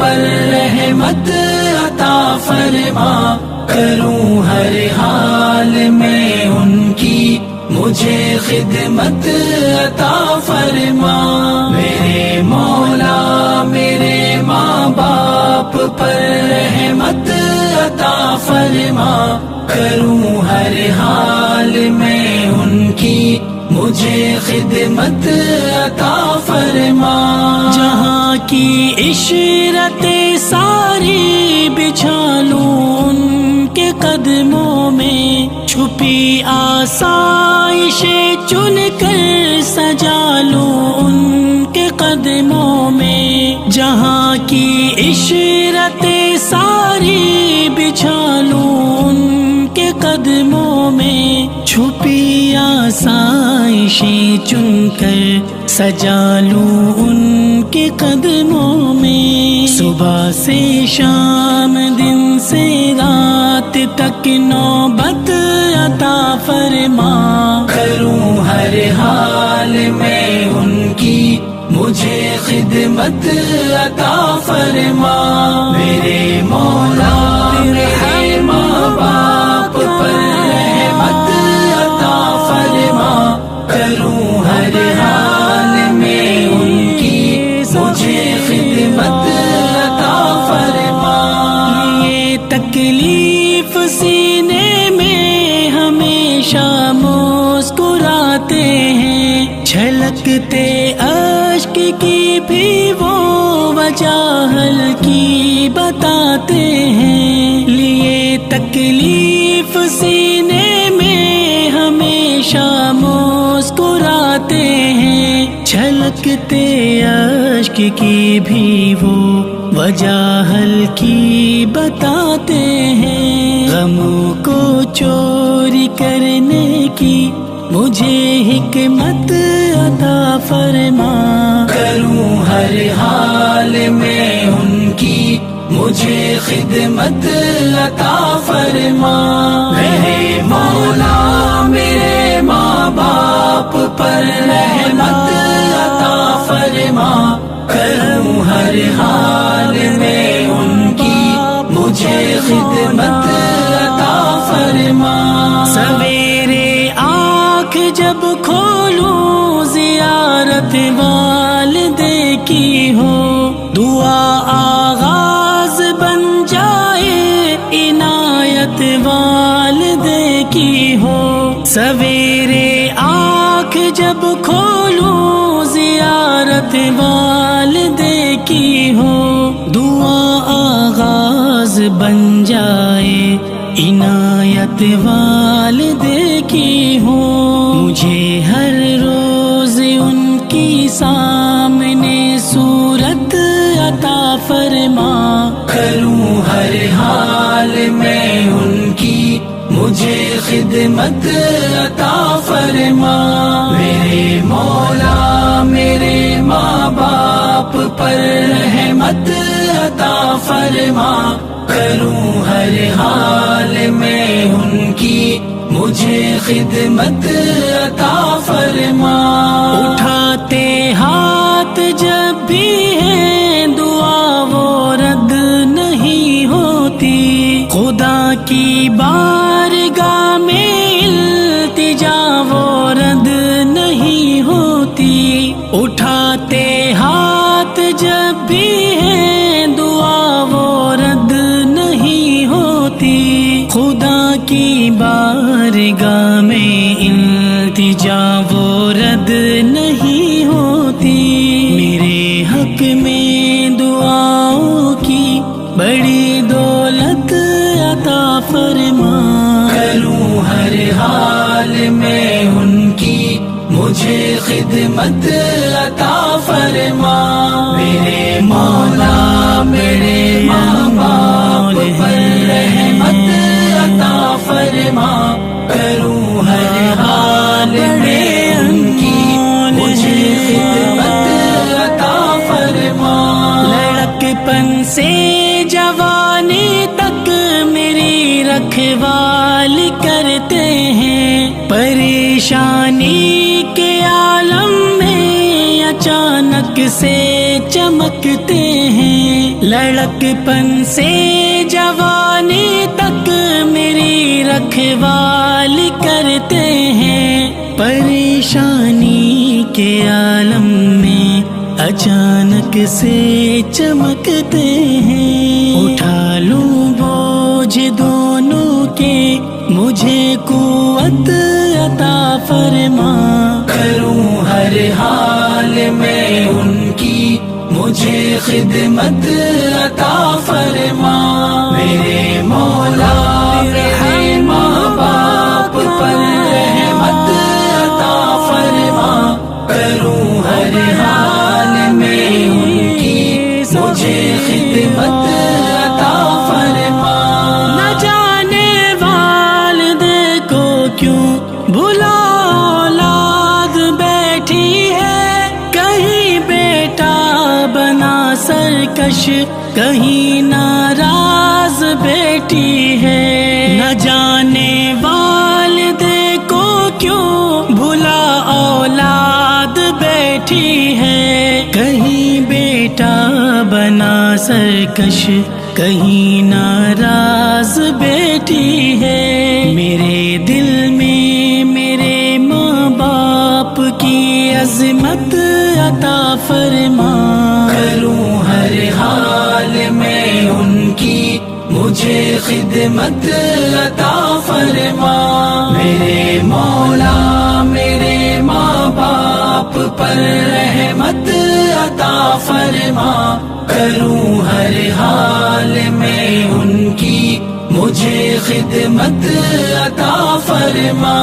پر رحمت عطا فرما، کروں ہر حال میں ان کی مجھے خدمت عطا فرما۔ میرے مولا میرے ماں باپ پر رحمت عطا فرما، کروں ہر حال میں ان کی مجھے خدمت عطا فرما۔ جہاں کی عشرتیں ساری بچھا لوں ان کے قدموں میں، چھپی آسائشیں چن کر سجا لوں ان کے قدموں میں۔ جہاں کی عشرتیں ساری بچھا لوں ان کے قدموں میں، چھپی آسائشیں چن کر سجا لوں ان کے قدموں میں۔ صبح سے شام دن سے رات تک نوبت عطا فرما، کروں ہر حال میں ان کی مجھے خدمت عطا فرما۔ میرے مولا میرے ماں باپ پر رحمت عطا فرما، کروں ہر حال میں ان کی مجھے خدمت عطا فرما۔ یہ تکلیف سینے میں ہمیشہ مسکراتے ہیں، چھلکتے اشک کی بھی وہ وجہ ہلکی بتاتے ہیں۔ لیے تکلیف سینے میں ہمیشہ مسکراتے ہیں، چھلکتے اشک کی بھی وہ وجہ ہلکی بتاتے ہیں۔ غموں کو چوری کرنے کی مجھے حکمت عطا فرما، کروں ہر حال میں ان کی مجھے خدمت عطا فرما۔ میرے مولا میرے ماں باپ پر رحمت عطا فرما، کروں ہر حال میں ان کی مجھے خدمت عطا فرما۔ سویرے آنکھ جب کھولوں زیارت والدے کی ہو، دعا آغاز بن جائے عنایت والدے کی ہو۔ سویرے آنکھ جب کھولوں زیارت والدے کی ہو، دعا آغاز بن جائے عنایت والدے کی ہو۔ مجھے ہر روز ان کی سامنے صورت عطا فرما، کروں ہر حال میں ان کی مجھے خدمت عطا فرما۔ میرے مولا میرے ماں باپ پر رحمت عطا فرما، کروں ہر حال میں ان کی مجھے خدمت عطا فرما۔ اٹھاتے ہاتھ جب بھی ہے دعا وہ رد نہیں ہوتی، خدا کی بارگاہ میں التجا وہ رد نہیں ہوتی۔ اٹھاتے ہاتھ جب بھی ہے دعا وہ رد نہیں ہوتی، خدا کی بارگاہ میں التجا وہ رد نہیں ہوتی۔ میرے حق میں دعاؤں کی بڑی دولت عطا فرما، کروں ہر حال میں ان کی مجھے خدمت عطا فرما۔ میرے مولا میرے ماں باپ پر رحمت عطا فرما، کروں ہر حال میں ان کی مجھے خدمت عطا فرما۔ لڑکپن سے جوانی تک میری رکھوالی کرتے ہیں، پریشانی کے عالم میں اچانک سے چمکتے ہیں۔ لڑکپن سے جوانی تک میری رکھوالی کرتے ہیں، پریشانی کے عالم میں اچانک سے چمکتے ہیں، اٹھا لوں بوجھ دونوں کے مجھے قوت عطا فرما، کروں ہر حال میں ان کی مجھے خدمت عطا فرما، میرے مولا میرے ماں باپ پر رحمت عطا فرما، کروں ہر حال میں ان کی مجھے خدمت عطا فرما، نہ جانے والدے کو کیوں بھلا اولاد بیٹھی ہے، کہیں بیٹا بنا سرکش کہیں ناراض بیٹی ہے، نہ جانے والدے کو کیوں بھلا اولاد بیٹھی ہے، کہیں بیٹا بنا سرکش کہیں ناراض بیٹی ہے، میرے دل میں میرے ماں باپ کی عظمت عطا فرما، کروں ہر حال میں ان کی مجھے خدمت عطا فرما، میرے مولا میرے ماں باپ پر رحمت عطا فرما، کروں ہر حال میں ان کی مجھے خدمت عطا فرما،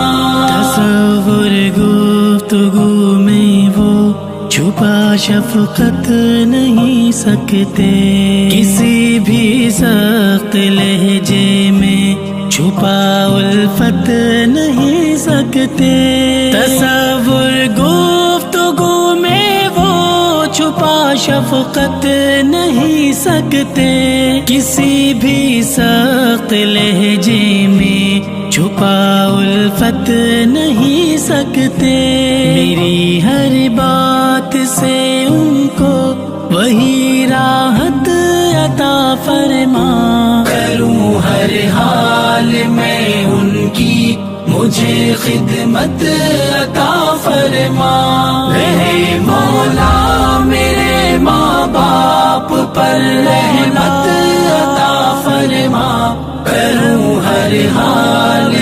تصور گفتگو میں وہ چھپا شفقت نہیں سکتے، کسی بھی سخت لہجے میں چھپا الفت نہیں سکتے، تصور گفتگو میں وہ چھپا شفقت نہیں سکتے، کسی بھی سخت لہجے میں چھپا الفت نہیں سکتے، میری ہر بات سے ان کو وہی راحت عطا فرما، کروں ہر حال میں ان کی مجھے خدمت عطا فرما، میرے مولا میرے ماں باپ پر رحمت عطا فرما، کروں ہر حال